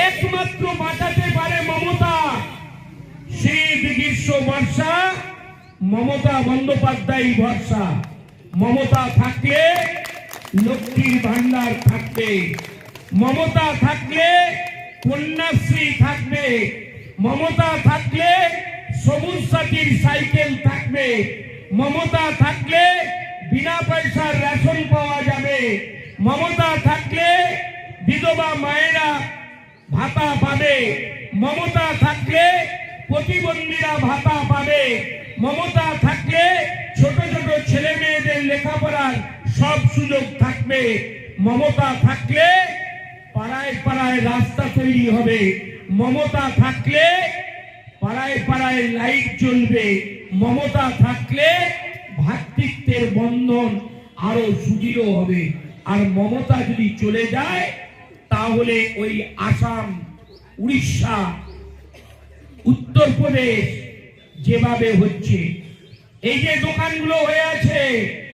একমাত্র বাঁচাতে পারে মমতা। শীত গ্রীষ্ম বর্ষা মমতা বন্দ্যোপাধ্যায় ভরসা। মমতা থাকলে লক্ষ্মীর ভান্ডার থাকবে, মমতা থাকলে কন্যাশ্রী থাকবে, মমতা থাকলে সবুজ সাথীর সাইকেল থাকবে, মমতা থাকলে বিনা পয়সার রেশন পাওয়া যাবে, মমতা থাকলে বিধবা মায়েরা ভাতা পাবে, মমতা থাকলে প্রতিবন্ধীরা ভাতা পাবে, মমতা থাকলে ছোট ছোট ছেলে মেয়েদের লেখাপড়ার সব সুযোগ থাকবে, মমতা থাকলে পাড়ায় পাড়ায় রাস্তা তৈরি হবে, মমতা থাকলে পাড়ায় পাড়ায় লাইট জ্বলবে, মমতা থাকলে ভ্রাতৃত্বের বন্ধন আরো সুদৃঢ় হবে। আর মমতা যদি চলে যায় তাহলে ওই আসাম, উড়িষ্যা, উত্তরপ্রদেশ যেভাবে হচ্ছে, এই যে দোকানগুলো হয়ে আছে